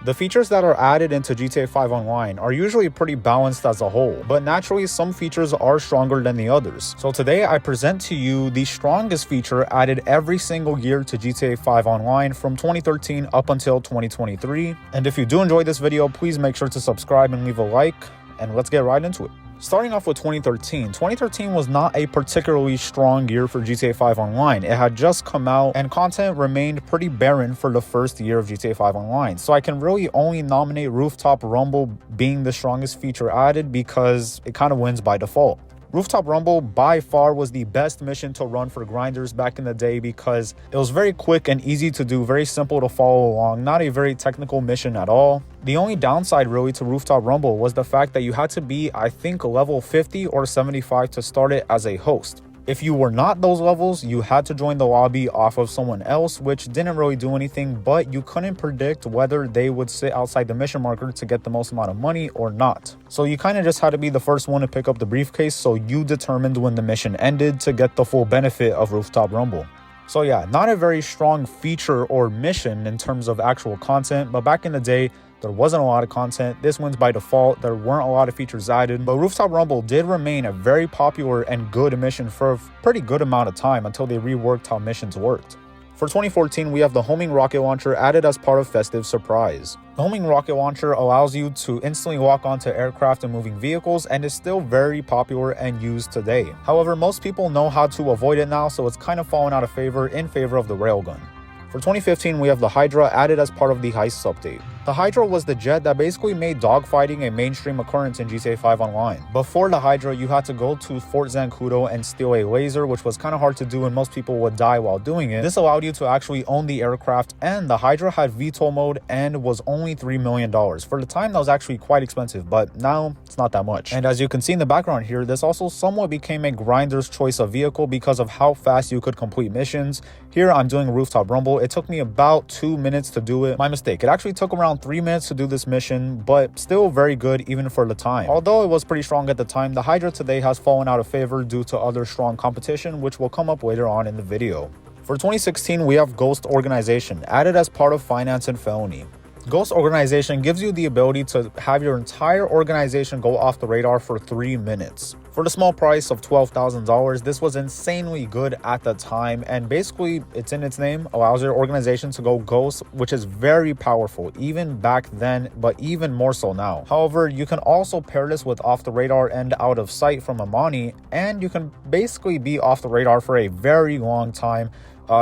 The features that are added into GTA 5 Online are usually pretty balanced as a whole, but naturally some features are stronger than the others. So today I present to you the strongest feature added every single year to GTA 5 Online from 2013 up until 2023. And if you do enjoy this video, please make sure to subscribe and leave a like, and let's get right into it. Starting off with 2013 was not a particularly strong year for GTA 5 Online. It had just come out and content remained pretty barren for the first year of GTA 5 Online. So I can really only nominate Rooftop Rumble being the strongest feature added because it kind of wins by default. Rooftop Rumble by far was the best mission to run for grinders back in the day because it was very quick and easy to do, very simple to follow along, not a very technical mission at all. The only downside really to Rooftop Rumble was the fact that you had to be, I think, level 50 or 75 to start it as a host. If you were not those levels, you had to join the lobby off of someone else, which didn't really do anything, but you couldn't predict whether they would sit outside the mission marker to get the most amount of money or not. So you kind of just had to be the first one to pick up the briefcase, so you determined when the mission ended to get the full benefit of Rooftop Rumble. So yeah, not a very strong feature or mission in terms of actual content, but back in the day, there wasn't a lot of content. This wins by default. There weren't a lot of features added, but Rooftop Rumble did remain a very popular and good mission for a pretty good amount of time until they reworked how missions worked. For 2014, we have the homing rocket launcher added as part of Festive Surprise. The homing rocket launcher allows you to instantly lock onto aircraft and moving vehicles and is still very popular and used today. However, most people know how to avoid it now, so it's kind of fallen out of favor in favor of the railgun. For 2015, we have the Hydra added as part of the Heists update. The Hydra was the jet that basically made dogfighting a mainstream occurrence in GTA 5 Online. Before the Hydra, you had to go to Fort Zancudo and steal a laser, which was kind of hard to do and most people would die while doing it. This allowed you to actually own the aircraft, and the Hydra had VTOL mode and was only $3 million. For the time, that was actually quite expensive, but now it's not that much. And as you can see in the background here, this also somewhat became a grinder's choice of vehicle because of how fast you could complete missions. Here I'm doing Rooftop Rumble. It took me about 2 minutes to do it. My mistake. It actually took around 3 minutes to do this mission, but still very good even for the time. Although it was pretty strong at the time, the Hydra today has fallen out of favor due to other strong competition, which will come up later on in the video. For 2016, we have Ghost Organization, added as part of Finance and Felony. Ghost Organization gives you the ability to have your entire organization go off the radar for 3 minutes. For the small price of $12,000, this was insanely good at the time, and basically, it's in its name, allows your organization to go ghost, which is very powerful, even back then, but even more so now. However, you can also pair this with off the radar and out of sight from a Moni, and you can basically be off the radar for a very long time.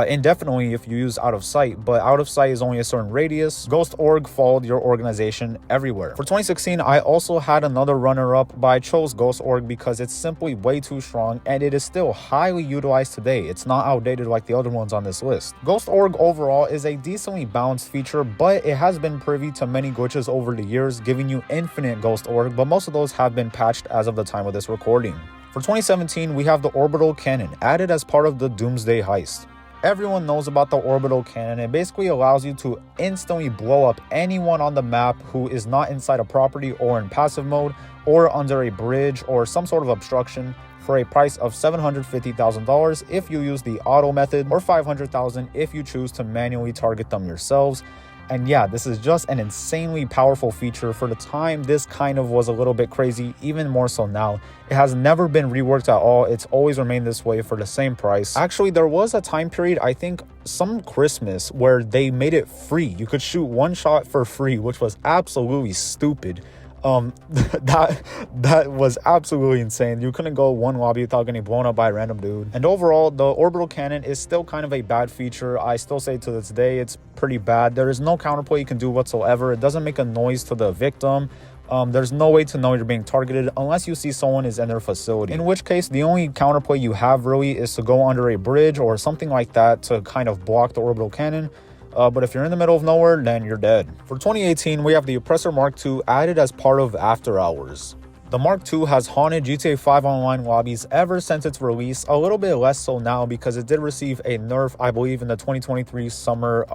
Indefinitely if you use out of sight, but out of sight is only a certain radius. Ghost Org followed your organization everywhere. For 2016, I also had another runner-up, but I chose Ghost Org because it's simply way too strong and it is still highly utilized today. It's not outdated like the other ones on this list. Ghost Org overall is a decently balanced feature, but it has been privy to many glitches over the years, giving you infinite Ghost Org, but most of those have been patched as of the time of this recording. For 2017, we have the Orbital Cannon, added as part of the Doomsday Heist. Everyone knows about the Orbital Cannon. It basically allows you to instantly blow up anyone on the map who is not inside a property or in passive mode or under a bridge or some sort of obstruction for a price of $750,000 if you use the auto method, or $500,000 if you choose to manually target them yourselves. And yeah, this is just an insanely powerful feature. For the time, this kind of was a little bit crazy, even more so now. It has never been reworked at all. It's always remained this way for the same price. Actually, there was a time period, I think some Christmas, where they made it free. You could shoot one shot for free, which was absolutely stupid. That was absolutely insane. You couldn't go one lobby without getting blown up by a random dude. And overall, the Orbital Cannon is still kind of a bad feature. I still say to this day it's pretty bad. There is no counterplay you can do whatsoever. It doesn't make a noise to the victim. There's no way to know you're being targeted unless you see someone is in their facility, in which case the only counterplay you have really is to go under a bridge or something like that to kind of block the Orbital Cannon. But if you're in the middle of nowhere, then you're dead. For 2018, we have the Oppressor Mark II added as part of After Hours. The Mark II has haunted GTA 5 Online lobbies ever since its release, a little bit less so now because it did receive a nerf, I believe, in the 2023 summer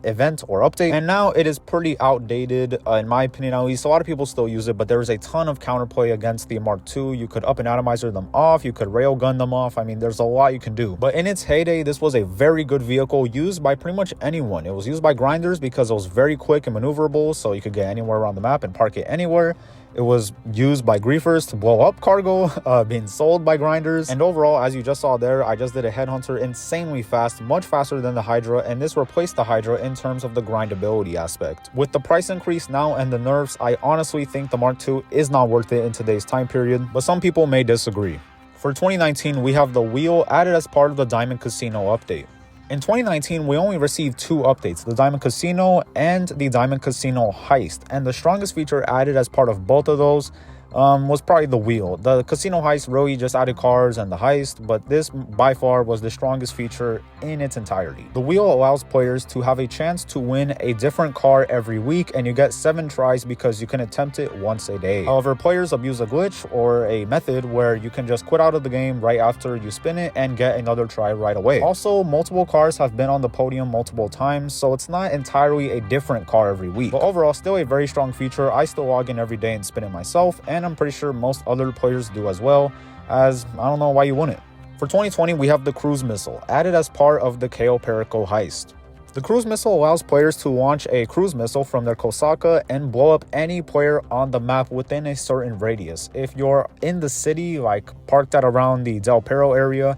event or update, and now it is pretty outdated, in my opinion at least. A lot of people still use it, but there is a ton of counterplay against the Mark II. You could up and atomizer them off, you could railgun them off. I mean, there's a lot you can do. But in its heyday, this was a very good vehicle used by pretty much anyone. It was used by grinders because it was very quick and maneuverable, so you could get anywhere around the map and park it anywhere. It was used by griefers to blow up cargo, being sold by grinders. And overall, as you just saw there, I just did a headhunter insanely fast, much faster than the Hydra, and this replaced the Hydra in terms of the grindability aspect. With the price increase now and the nerfs, I honestly think the Mark II is not worth it in today's time period, but some people may disagree. For 2019, we have the wheel added as part of the Diamond Casino update. In 2019, we only received 2 updates, the Diamond Casino and the Diamond Casino Heist, and the strongest feature added as part of both of those was probably the wheel. The Casino Heist really just added cars and the heist, but this by far was the strongest feature in its entirety. The wheel allows players to have a chance to win a different car every week, and you get 7 tries because you can attempt it once a day. However, players abuse a glitch or a method where you can just quit out of the game right after you spin it and get another try right away. Also, multiple cars have been on the podium multiple times, so it's not entirely a different car every week. But overall, still a very strong feature. I still log in every day and spin it myself, and I'm pretty sure most other players do as well, as I don't know why you wouldn't. For 2020, we have the cruise missile, added as part of the KO Perico heist. The cruise missile allows players to launch a cruise missile from their Kosaka and blow up any player on the map within a certain radius. If you're in the city, like parked at around the Del Perro area,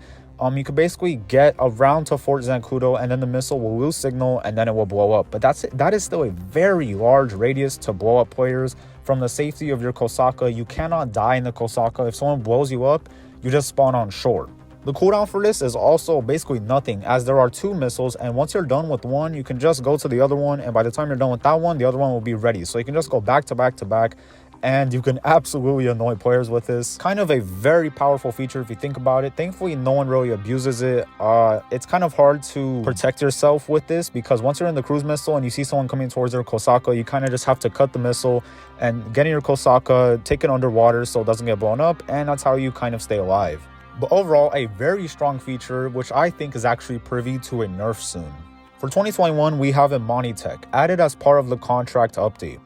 you could basically get around to Fort Zancudo, and then the missile will lose signal and then it will blow up. But that is still a very large radius to blow up players from the safety of your Kosaka. You cannot die in the Kosaka. If someone blows you up, you just spawn on shore. The cooldown for this is also basically nothing, as there are 2 missiles, and once you're done with one, you can just go to the other one, and by the time you're done with that one, the other one will be ready. So you can just go back to back to back, and you can absolutely annoy players with this. Kind of a very powerful feature if you think about it. Thankfully, no one really abuses it. It's kind of hard to protect yourself with this, because once you're in the cruise missile and you see someone coming towards their Kosaka, you kind of just have to cut the missile and get in your Kosaka, take it underwater so it doesn't get blown up, and that's how you kind of stay alive. But overall, a very strong feature, which I think is actually privy to a nerf soon. For 2021, we have a Monitech, added as part of the contract update.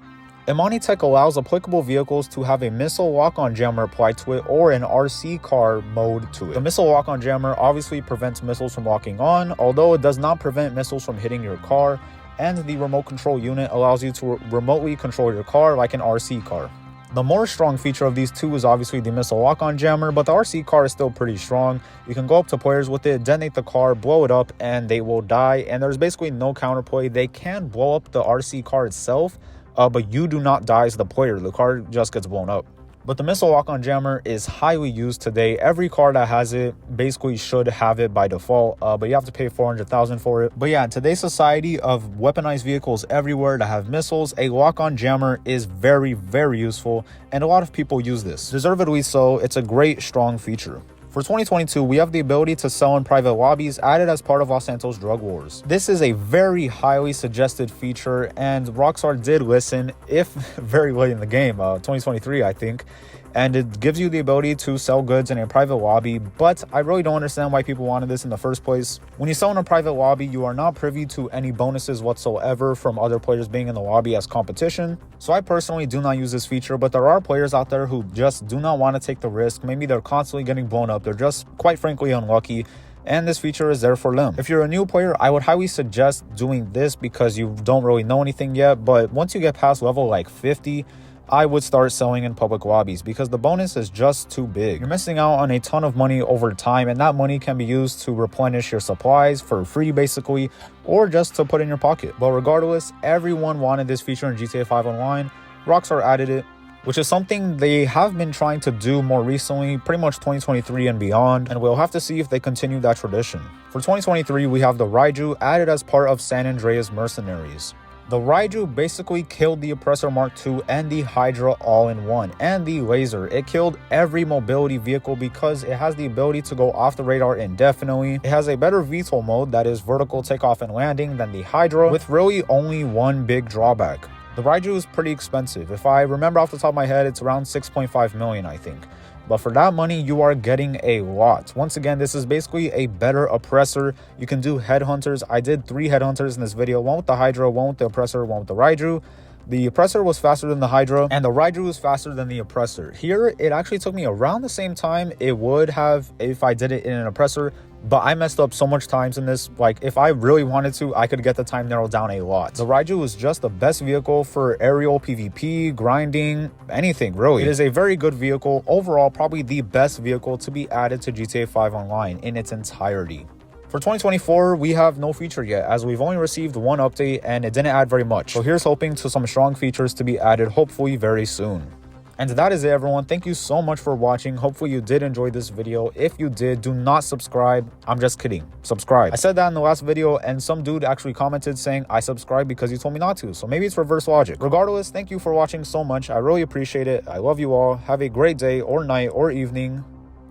A Monitech allows applicable vehicles to have a missile lock-on jammer applied to it or an RC car mode to it. The missile lock-on jammer obviously prevents missiles from locking on, although it does not prevent missiles from hitting your car, and the remote control unit allows you to remotely control your car like an RC car. The more strong feature of these 2 is obviously the missile lock-on jammer, but the RC car is still pretty strong. You can go up to players with it, detonate the car, blow it up, and they will die, and there's basically no counterplay. They can blow up the RC car itself, but you do not die as the player. The car just gets blown up. But the missile lock-on jammer is highly used today. Every car that has it basically should have it by default, but you have to pay $400,000 for it. But yeah, in today's society of weaponized vehicles everywhere that have missiles, a lock-on jammer is very, very useful, and a lot of people use this. Deservedly so. It's a great, strong feature. For 2022, we have the ability to sell in private lobbies, added as part of Los Santos Drug Wars. This is a very highly suggested feature, and Rockstar did listen, if very late in the game, 2023 I think, and it gives you the ability to sell goods in a private lobby, but I really don't understand why people wanted this in the first place. When you sell in a private lobby, you are not privy to any bonuses whatsoever from other players being in the lobby as competition. So I personally do not use this feature, but there are players out there who just do not want to take the risk. Maybe they're constantly getting blown up. They're just quite frankly unlucky, and this feature is there for them. If you're a new player, I would highly suggest doing this because you don't really know anything yet, but once you get past level like 50, I would start selling in public lobbies because the bonus is just too big. You're missing out on a ton of money over time, and that money can be used to replenish your supplies for free basically, or just to put in your pocket. But regardless, everyone wanted this feature in GTA 5 Online. Rockstar added it, which is something they have been trying to do more recently, pretty much 2023 and beyond, and we'll have to see if they continue that tradition. For 2023, we have the Raiju added as part of San Andreas Mercenaries. The Raiju basically killed the Oppressor Mark II and the Hydra all in one, and the laser. It killed every mobility vehicle because it has the ability to go off the radar indefinitely. It has a better VTOL mode, that is vertical takeoff and landing, than the Hydra, with really only one big drawback. The Raiju is pretty expensive. If I remember off the top of my head, it's around 6.5 million, I think. But for that money, you are getting a lot. Once again, this is basically a better oppressor. You can do headhunters. I did 3 headhunters in this video. One with the Hydra, one with the oppressor, one with the Raiju. The oppressor was faster than the Hydra, and the Raiju was faster than the oppressor. Here, it actually took me around the same time it would have if I did it in an oppressor, but I messed up so much times in this. Like, if I really wanted to, I could get the time narrowed down a lot. The Raiju was just the best vehicle for aerial PvP, grinding, anything really. It is a very good vehicle. Overall, probably the best vehicle to be added to GTA 5 Online in its entirety. For 2024, we have no feature yet, as we've only received 1 update and it didn't add very much. So here's hoping to some strong features to be added hopefully very soon. And that is it, everyone. Thank you so much for watching. Hopefully you did enjoy this video. If you did, do not subscribe. I'm just kidding. Subscribe. I said that in the last video and some dude actually commented saying I subscribed because you told me not to. So maybe it's reverse logic. Regardless, thank you for watching so much. I really appreciate it. I love you all. Have a great day or night or evening,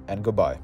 and goodbye.